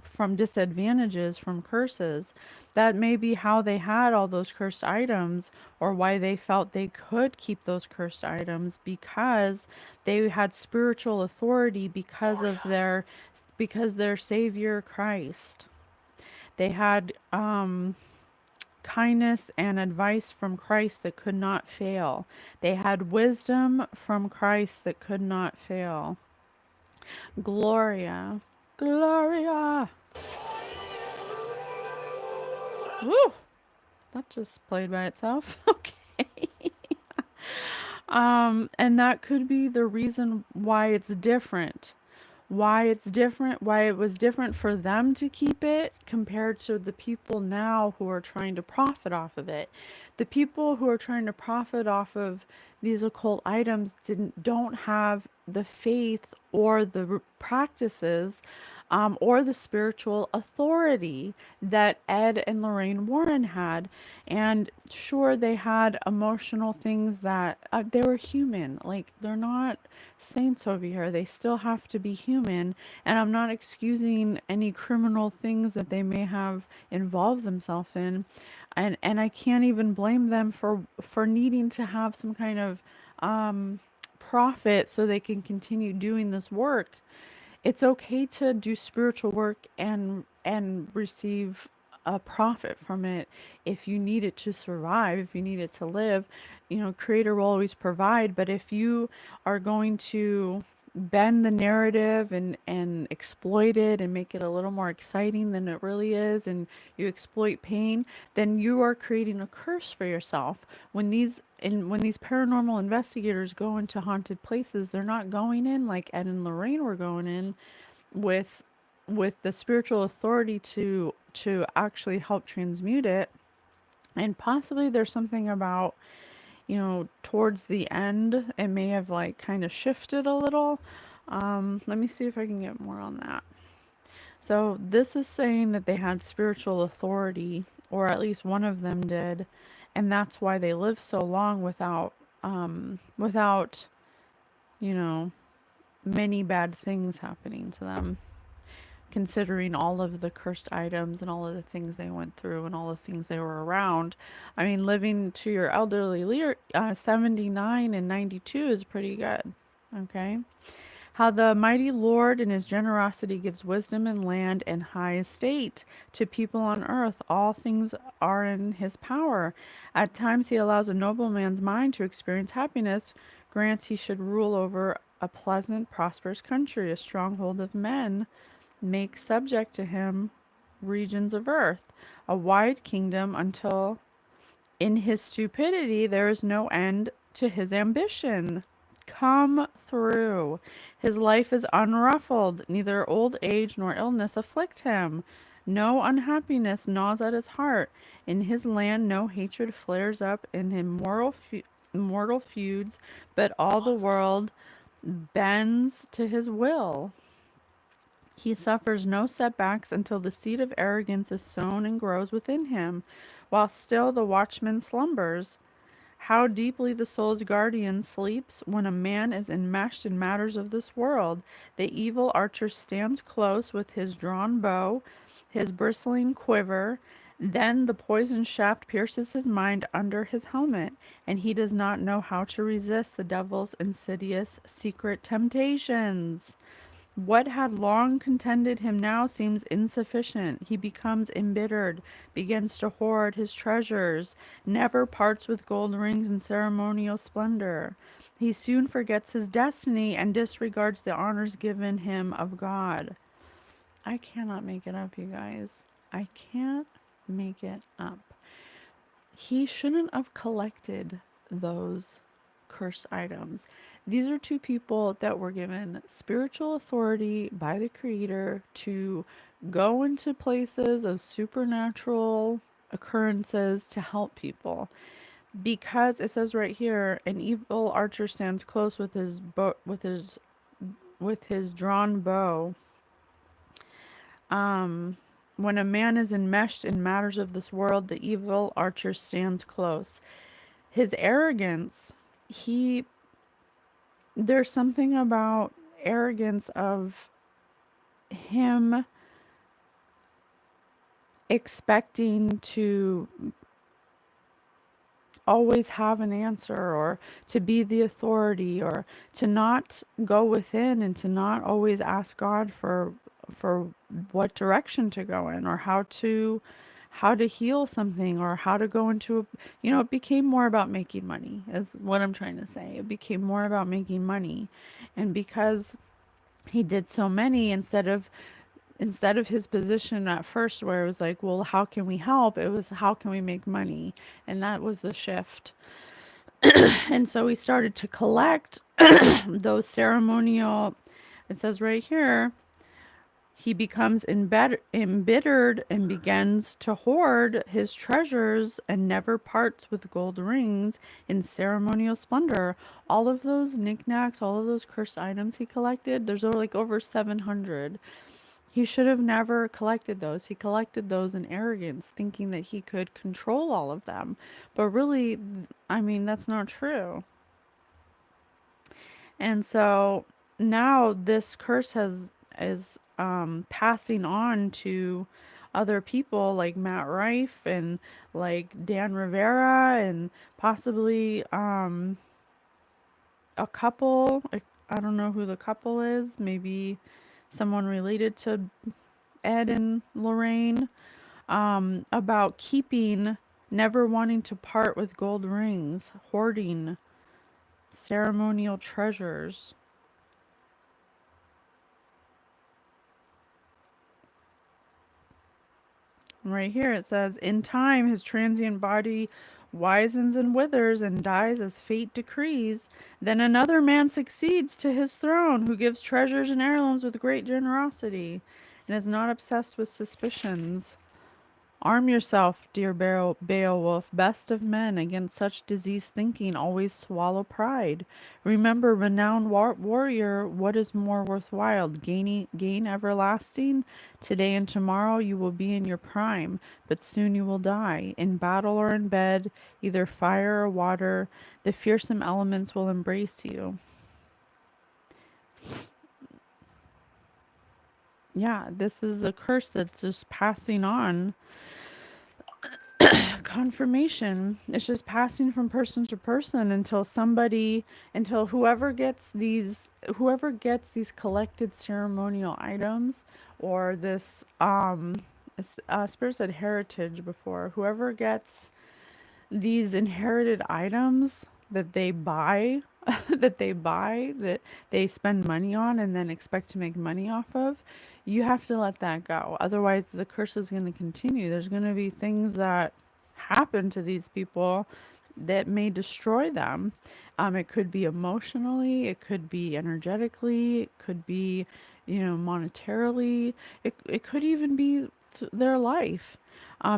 from disadvantages, from curses. That may be how they had all those cursed items, or why they felt they could keep those cursed items, because they had spiritual authority, because their Savior Christ. They had kindness and advice from Christ that could not fail. They had wisdom from Christ that could not fail. Gloria. Gloria. Woo! That just played by itself. Okay. And that could be the reason why it's different. Why it was different for them to keep it compared to the people now who are trying to profit off of it. The people who are trying to profit off of these occult items don't have the faith, or the practices, or the spiritual authority that Ed and Lorraine Warren had. And sure, they had emotional things, that they were human. Like, they're not saints over here. They still have to be human. And I'm not excusing any criminal things that they may have involved themselves in. And I can't even blame them for needing to have some kind of profit so they can continue doing this work. It's okay to do spiritual work and receive a profit from it if you need it to survive, if you need it to live. Creator will always provide, but if you are going to bend the narrative and exploit it and make it a little more exciting than it really is, and you exploit pain, then you are creating a curse for yourself. When these paranormal investigators go into haunted places, they're not going in like Ed and Lorraine were going in with the spiritual authority to actually help transmute it. And possibly there's something about, towards the end, it may have like kind of shifted a little. Let me see if I can get more on that. So this is saying that they had spiritual authority, or at least one of them did, and that's why they lived so long without you know many bad things happening to them, considering all of the cursed items and all of the things they went through and all the things they were around. I mean, living to your elderly 79 and 92 is pretty good. Okay. How the mighty Lord in his generosity gives wisdom in land and high estate to people on earth. All things are in his power. At times he allows a nobleman's mind to experience happiness, grants he should rule over a pleasant, prosperous country, a stronghold of men, make subject to him regions of earth, a wide kingdom, until in his stupidity there is no end to his ambition. Come through. His life is unruffled, neither old age nor illness afflict him. No unhappiness gnaws at his heart. In his land no hatred flares up in mortal feuds, but all the world bends to his will. He suffers no setbacks until the seed of arrogance is sown and grows within him, while still the watchman slumbers. How deeply the soul's guardian sleeps when a man is enmeshed in matters of this world. The evil archer stands close with his drawn bow, his bristling quiver. Then the poison shaft pierces his mind under his helmet, and he does not know how to resist the devil's insidious secret temptations. What had long contented him now seems insufficient. He becomes embittered, begins to hoard his treasures, never parts with gold rings and ceremonial splendor. He soon forgets his destiny and disregards the honors given him of God. I cannot make it up, you guys. I can't make it up. He shouldn't have collected those cursed items. These are two people that were given spiritual authority by the Creator to go into places of supernatural occurrences to help people. Because it says right here, an evil archer stands close with his drawn bow. Um, when a man is enmeshed in matters of this world, the evil archer stands close. His arrogance, he there's something about arrogance of him expecting to always have an answer, or to be the authority, or to not go within and to not always ask God for what direction to go in, or how to heal something, or how to go into a, it became more about making money, is what I'm trying to say. It became more about making money. And because he did so many, instead of his position at first where it was like, well, how can we help, it was how can we make money. And that was the shift. And so we started to collect those ceremonial, it says right here, he becomes embittered and begins to hoard his treasures and never parts with gold rings in ceremonial splendor. All of those knickknacks, all of those cursed items he collected, there's over 700. He should have never collected those. He collected those in arrogance, thinking that he could control all of them. But really, I mean, that's not true. And so now this curse is passing on to other people like Matt Rife and like Dan Rivera, and possibly a couple. I don't know who the couple is. Maybe someone related to Ed and Lorraine. About keeping, never wanting to part with gold rings, hoarding ceremonial treasures. Right here it says, in time his transient body wisens and withers and dies as fate decrees. Then another man succeeds to his throne, who gives treasures and heirlooms with great generosity, and is not obsessed with suspicions. Arm yourself, dear Beowulf, best of men, against such diseased thinking. Always swallow pride. Remember, renowned warrior, what is more worthwhile? Gain everlasting? Today and tomorrow you will be in your prime, but soon you will die. In battle or in bed, either fire or water, the fearsome elements will embrace you. Yeah, this is a curse that's just passing on. Confirmation. It's just passing from person to person until whoever gets these collected ceremonial items, or this spirit said heritage before, whoever gets these inherited items that they buy that they spend money on and then expect to make money off of, you have to let that go. Otherwise the curse is going to continue. There's going to be things that happen to these people that may destroy them. It could be emotionally, it could be energetically, it could be, monetarily, it could even be their life,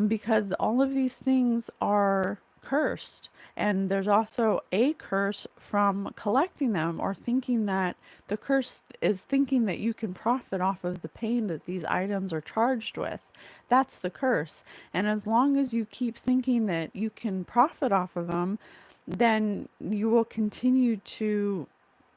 because all of these things are cursed. And there's also a curse from collecting them, or thinking that the curse is thinking that you can profit off of the pain that these items are charged with. That's the curse. And as long as you keep thinking that you can profit off of them, then you will continue to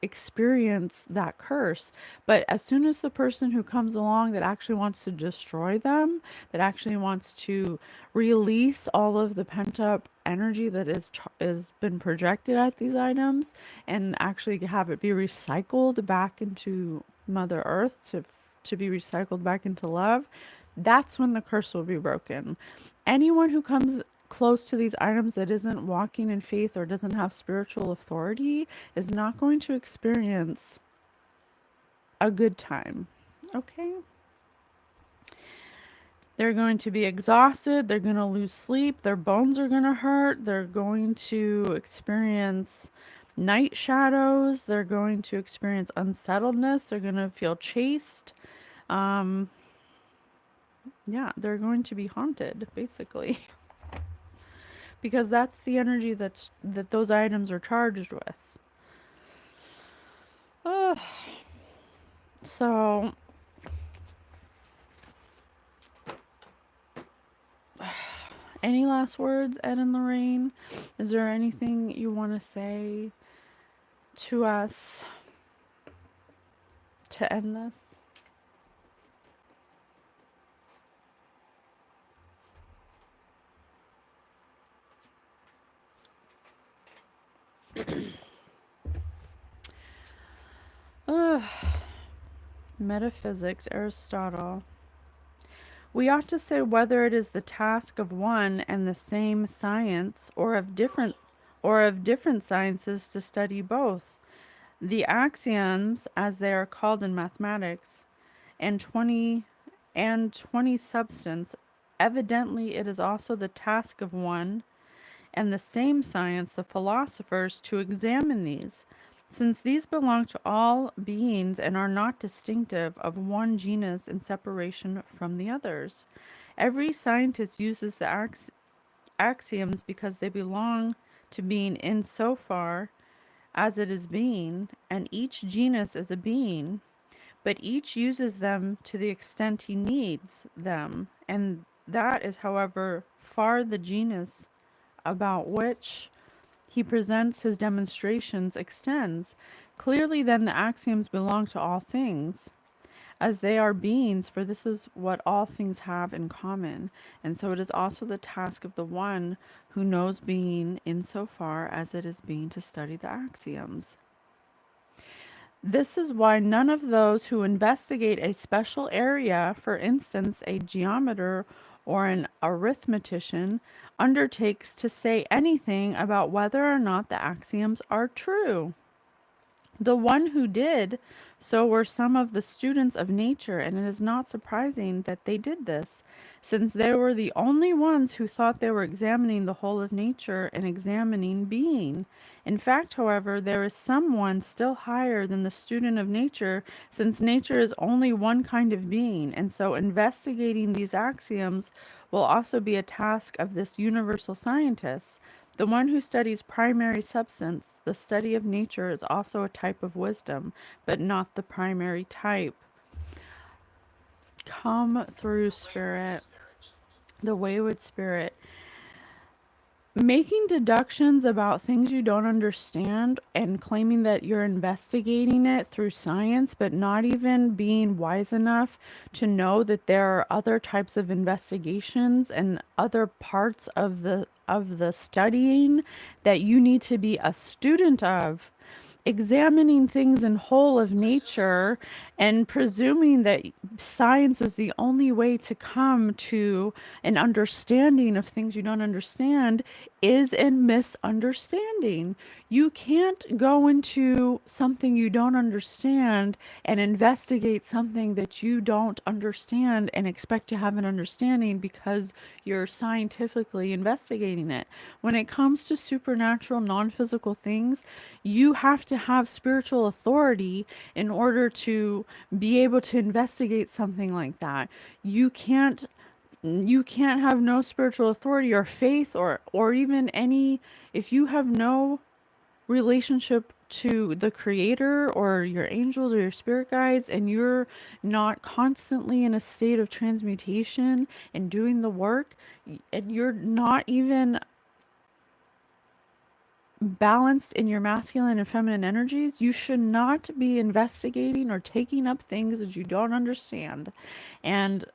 experience that curse. But as soon as the person who comes along that actually wants to destroy them, that actually wants to release all of the pent up energy that is been projected at these items, and actually have it be recycled back into Mother Earth to be recycled back into love, that's when the curse will be broken. Anyone who comes close to these items that isn't walking in faith or doesn't have spiritual authority is not going to experience a good time. Okay? They're going to be exhausted, they're going to lose sleep, their bones are going to hurt, they're going to experience night shadows, they're going to experience unsettledness, they're going to feel chased. Um, yeah, they're going to be haunted, basically, because that's the energy that those items are charged with. Uh, so, any last words, Ed and Lorraine? Is there anything you want to say to us to end this? Ugh. Metaphysics, Aristotle. We ought to say whether it is the task of one and the same science or of different sciences to study both. The axioms, as they are called in mathematics, and 20 substance, evidently it is also the task of one and the same science, the philosophers, to examine these, since these belong to all beings and are not distinctive of one genus in separation from the others. Every scientist uses the axioms because they belong to being in so far as it is being, and each genus is a being, but each uses them to the extent he needs them, and that is, however far the genus about which he presents his demonstrations extends. Clearly, then, the axioms belong to all things, as they are beings, for this is what all things have in common. And so it is also the task of the one who knows being in so far as it is being to study the axioms. This is why none of those who investigate a special area, for instance, a geometer or an arithmetician, undertakes to say anything about whether or not the axioms are true. The one who did so were some of the students of nature, and it is not surprising that they did this, since they were the only ones who thought they were examining the whole of nature and examining being. In fact, however, there is some one still higher than the student of nature, since nature is only one kind of being, and so investigating these axioms will also be a task of this universal scientist. The one who studies primary substance, the study of nature, is also a type of wisdom, but not the primary type. Come through, Spirit, the wayward Spirit. Making deductions about things you don't understand and claiming that you're investigating it through science, but not even being wise enough to know that there are other types of investigations and other parts of the studying that you need to be a student of. Examining things in whole of nature and presuming that science is the only way to come to an understanding of things you don't understand is a misunderstanding. You can't go into something you don't understand and investigate something that you don't understand and expect to have an understanding because you're scientifically investigating it. When it comes to supernatural, non-physical things, you have to have spiritual authority in order to be able to investigate something like that. You can't have no spiritual authority or faith or even any, if you have no relationship to the creator or your angels or your spirit guides, and you're not constantly in a state of transmutation and doing the work, and you're not even balanced in your masculine and feminine energies, you should not be investigating or taking up things that you don't understand. And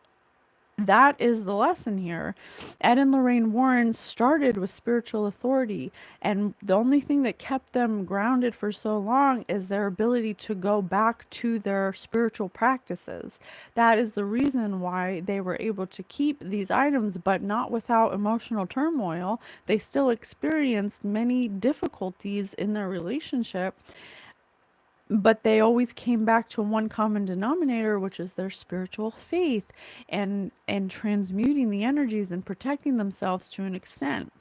That is the lesson here. Ed and Lorraine Warren started with spiritual authority, and the only thing that kept them grounded for so long is their ability to go back to their spiritual practices. That is the reason why they were able to keep these items, but not without emotional turmoil. They still experienced many difficulties in their relationship, but they always came back to one common denominator, which is their spiritual faith and transmuting the energies and protecting themselves to an extent.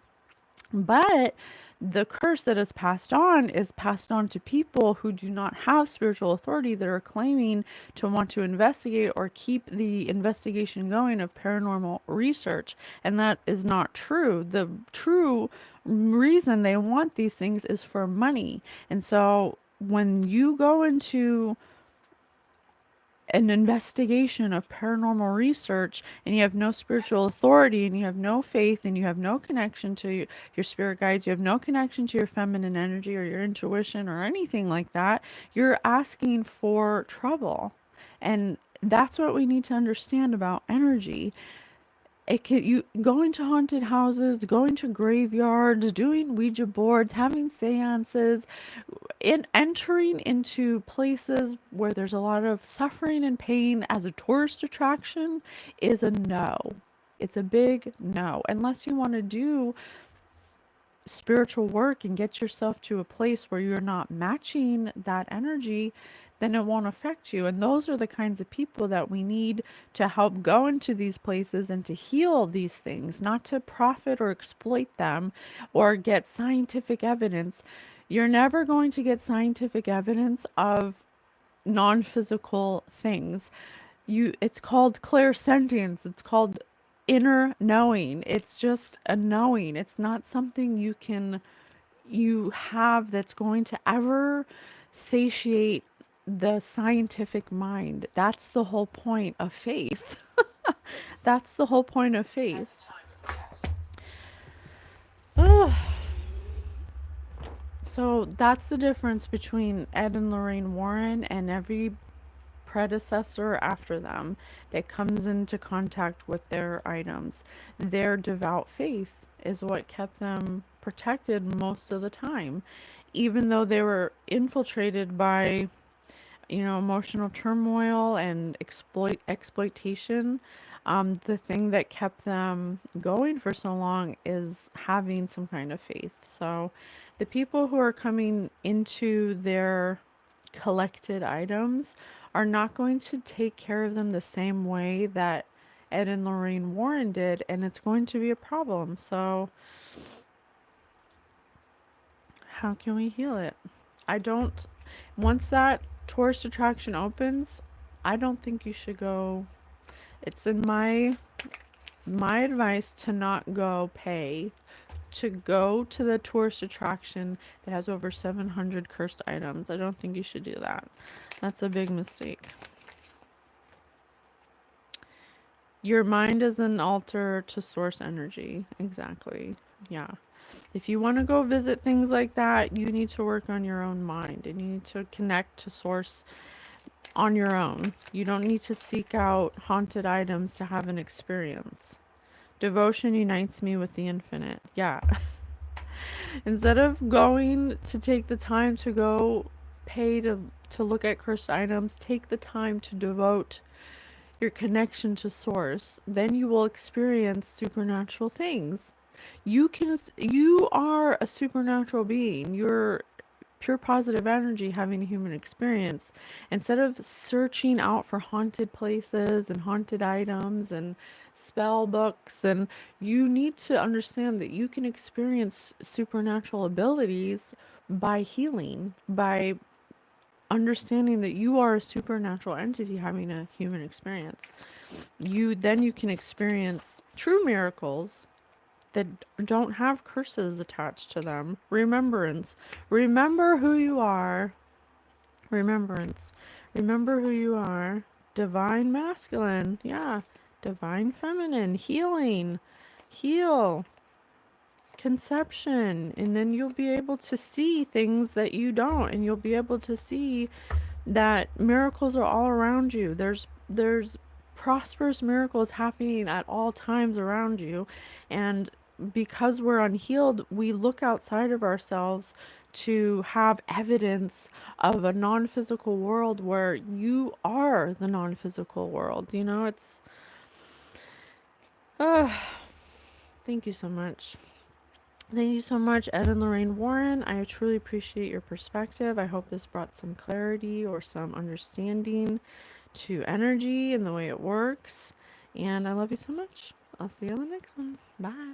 But the curse that is passed on to people who do not have spiritual authority, that are claiming to want to investigate or keep the investigation going of paranormal research. And that is not true. The true reason they want these things is for money. And so when you go into an investigation of paranormal research and you have no spiritual authority and you have no faith and you have no connection to your spirit guides, you have no connection to your feminine energy or your intuition or anything like that, you're asking for trouble. And that's what we need to understand about energy. It can, you going to haunted houses, going to graveyards, doing Ouija boards, having seances, in entering into places where there's a lot of suffering and pain as a tourist attraction is a no. It's a big no. Unless you want to do spiritual work and get yourself to a place where you're not matching that energy, then it won't affect you. And those are the kinds of people that we need to help go into these places and to heal these things, not to profit or exploit them or get scientific evidence. You're never going to get scientific evidence of non-physical things. It's called clairsentience. It's called inner knowing. It's just a knowing. It's not something you have that's going to ever satiate the scientific mind. That's the whole point of faith. That's the whole point of faith. Ugh. So that's the difference between Ed and Lorraine Warren and every predecessor after them that comes into contact with their items. Their devout faith is what kept them protected most of the time, even though they were infiltrated by, emotional turmoil and exploitation. The thing that kept them going for so long is having some kind of faith. So the people who are coming into their collected items are not going to take care of them the same way that Ed and Lorraine Warren did, and it's going to be a problem. So how can we heal it? I don't, once that tourist attraction opens, I don't think you should go. It's in my advice to not go pay to go to the tourist attraction that has over 700 cursed items. I don't think you should do that. That's a big mistake. Your mind is an altar to source energy. Exactly. Yeah. If you want to go visit things like that, you need to work on your own mind and you need to connect to source on your own. You don't need to seek out haunted items to have an experience. Devotion unites me with the infinite. Yeah. Instead of going to take the time to go pay to look at cursed items, take the time to devote your connection to source. Then you will experience supernatural things. You are a supernatural being. You're pure positive energy having a human experience. Instead of searching out for haunted places and haunted items and spell books, and you need to understand that you can experience supernatural abilities by healing, by understanding that you are a supernatural entity having a human experience. You can experience true miracles that don't have curses attached to them. Remembrance. Remember who you are. Remembrance. Remember who you are. Divine masculine. Yeah. Divine feminine. Healing. Heal. Conception. And then you'll be able to see things that you don't. And you'll be able to see that miracles are all around you. There's prosperous miracles happening at all times around you. And because we're unhealed, we look outside of ourselves to have evidence of a non-physical world where you are the non-physical world. You know, it's uh, thank you so much. Thank you so much, Ed and Lorraine Warren. I truly appreciate your perspective. I hope this brought some clarity or some understanding to energy and the way it works. And I love you so much. I'll see you on the next one. Bye.